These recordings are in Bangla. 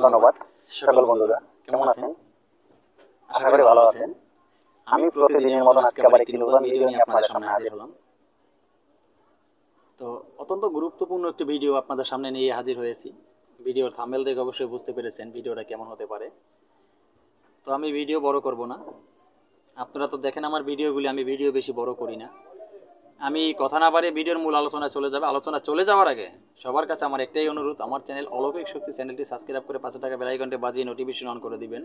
ধন্যবাদ সকল বন্ধুরা, কেমন আছেন? আশা করি ভালো আছেন। আমি প্রতিদিনের মতো আজকে আবার একটি নতুন ভিডিও নিয়ে আপনাদের সামনে হাজির হলাম। তো অত্যন্ত গুরুত্বপূর্ণ একটি ভিডিও আপনাদের সামনে নিয়ে হাজির হয়েছি। ভিডিওর থাম্বনেল দেখে অবশ্যই বুঝতে পেরেছেন ভিডিওটা কেমন হতে পারে। তো আমি ভিডিও বড় করব না, আপনারা তো দেখেন আমার ভিডিওগুলি, আমি ভিডিও বেশি বড় করি না। আমি কথা না বাড়িয়ে ভিডিওর মূল আলোচনায় চলে যাবে। আলোচনা চলে যাওয়ার আগে সবার কাছে আমার একটাই অনুরোধ, আমার চ্যানেল অলৌকিক শক্তি চ্যানেলটি সাবস্ক্রাইব করে 5 টাকা বেল আইকনটি বাজিয়ে নোটিফিকেশন অন করে দিবেন,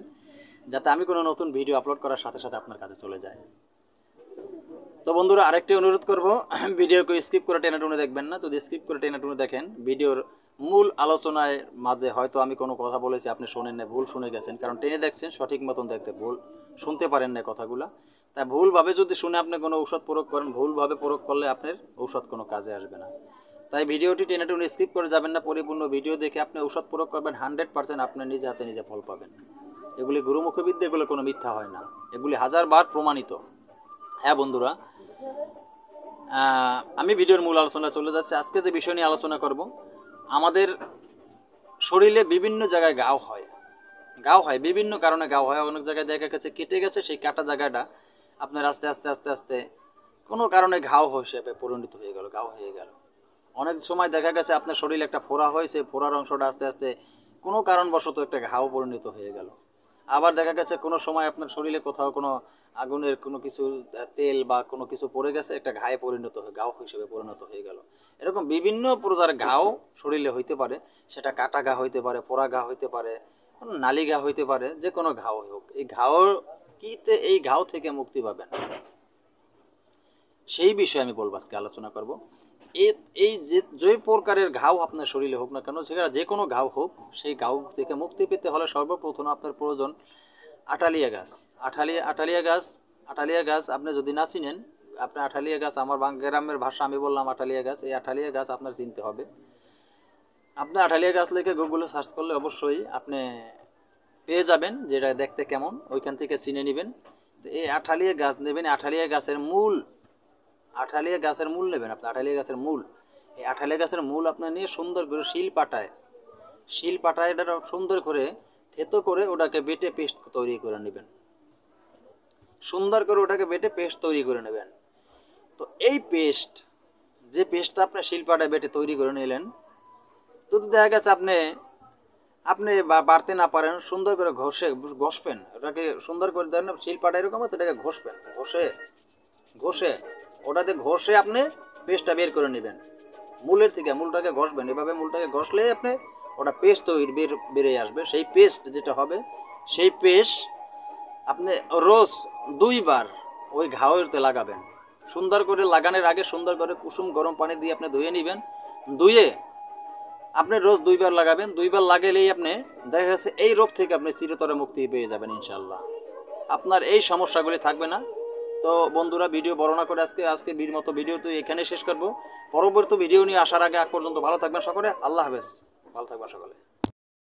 যাতে আমি কোনো নতুন ভিডিও আপলোড করার সাথে সাথে আপনার কাছে চলে যায়। তো বন্ধুরা, আরেকটি অনুরোধ করব, ভিডিওকে স্কিপ করে টেনে টুনে দেখবেন না। যদি স্কিপ করে টেনে টুনে দেখেন, ভিডিওর মূল আলোচনায় মাঝে হয়তো আমি কোনো কথা বলেছি আপনি শোনেন না, ভুল শুনে গেছেন, কারণ টেনে দেখছেন সঠিক মতন দেখতে ভুল শুনতে পারেন না কথাগুলো। তাই ভুলভাবে যদি শুনে আপনি কোনো ঔষধ প্রয়োগ করেন, ভুলভাবে প্রয়োগ করলে আপনার ঔষধ কোনো কাজে আসবে না। তাই ভিডিওটি টেনে টুনে স্কিপ করে যাবেন না, পরিপূর্ণ ভিডিও দেখে আপনি ঔষধ প্রয়োগ করবেন, 100% আপনি নিজে হাতে নিজে ফল পাবেন। এগুলি গুরুমুখী বিদ্যা, এগুলো কোনো মিথ্যা হয় না, এগুলি 1000বার প্রমাণিত। হ্যাঁ বন্ধুরা, আমি ভিডিওর মূল আলোচনা চলে যাচ্ছি। আজকে যে বিষয় নিয়ে আলোচনা করব, আমাদের শরীরে বিভিন্ন জায়গায় ঘাও হয় বিভিন্ন কারণে ঘাও হয়। অনেক জায়গায় দেখা গেছে কেটে গেছে, সেই কাটা জায়গাটা আপনার আস্তে আস্তে আস্তে আস্তে কোনো কারণে ঘাও হিসেবে পরিণত হয়ে গেল, ঘাও হয়ে গেল। অনেক সময় দেখা গেছে আপনার শরীরে একটা ফোড়া হয়েছে, ফোড়ার অংশটা আস্তে আস্তে কোনো কারণবশত একটা ঘাও পরিণত হয়ে গেল। আবার দেখা গেছে কোনো সময় আপনার শরীরে কোথাও কোনো আগুনের কোনো কিছু তেল বা কোনো কিছু পড়ে গেছে, একটা ঘায়ে পরিণত হয়ে ঘাও হিসেবে পরিণত হয়ে গেল। এরকম বিভিন্ন প্রকার ঘাও শরীরে হইতে পারে, সেটা কাটা ঘা হইতে পারে, পোড়া ঘা হইতে পারে, নালি ঘা হইতে পারে, যে কোনো ঘাও হোক। এই ঘাও কিতে, এই ঘাও থেকে মুক্তি পাবেন সেই বিষয়ে আমি বলবো, আজকে আলোচনা করব। এই যে প্রকারের ঘাও আপনার শরীরে হোক না কেন, সেটা যে কোনো ঘাও হোক, সেই ঘাও থেকে মুক্তি পেতে হলে সর্বপ্রথম আপনার প্রয়োজন আটালিয়া গাছ। আটালিয়া গাছ আপনি যদি না চিনেন, আপনি আটালিয়া গাছ, আমার গ্রামের ভাষা আমি বললাম আটালিয়া গাছ, এই আটালিয়া গাছ আপনার চিনতে হবে। আপনি আটালিয়া গাছ লিখে গুগলে সার্চ করলে অবশ্যই আপনি পেয়ে যাবেন, যেটা দেখতে কেমন, ওইখান থেকে চিনে নেবেন। এই আঠালিয়া গাছ নেবেন, আঠালিয়া গাছের মূল নেবেন আপনি, আঠালিয়া গাছের মূল। এই আঠালিয়া গাছের মূল আপনার নিয়ে সুন্দর করে শিল পাটায় এটা সুন্দর করে থেতো করে ওটাকে বেটে পেস্ট তৈরি করে নেবেন, সুন্দর করে ওটাকে বেটে পেস্ট তৈরি করে নেবেন। তো এই পেস্ট, যে পেস্টটা আপনি শিল পাটায় বেটে তৈরি করে নিলেন, তো দেখা গেছে আপনি বাড়তে না পারেন, সুন্দর করে ঘষবেন ওটাকে, সুন্দর করে দেন শিলপাটা এরকম আছে, এটাকে ঘষে ওটাতে ঘষে আপনি পেস্টটা বের করে নেবেন মূলের থেকে। মূলটাকে ঘষবেন এভাবে, মূলটাকে ঘষলে আপনি ওটা পেস্ট তৈরি বেরিয়ে আসবে। সেই পেস্ট যেটা হবে, সেই পেস্ট আপনি রোজ 2 বার ওই ঘাওতে লাগাবেন। সুন্দর করে লাগানোর আগে সুন্দর করে কুসুম গরম পানি দিয়ে আপনি ধুয়ে নেবেন। ধুয়ে আপনি রোজ 2 বার লাগাবেন। 2 বার লাগালেই আপনি দেখা যাচ্ছে এই রোগ থেকে আপনি চিরতরে মুক্তি পেয়ে যাবেন ইনশাআল্লাহ, আপনার এই সমস্যাগুলি থাকবে না। তো বন্ধুরা, ভিডিও বর্ণনা করে আজকে মতো ভিডিও তো এখানে শেষ করব। পরবর্তী ভিডিও নিয়ে আসার আগে পর্যন্ত ভালো থাকবেন সকলে। আল্লাহ হাফেজ, ভালো থাকবেন সকলে।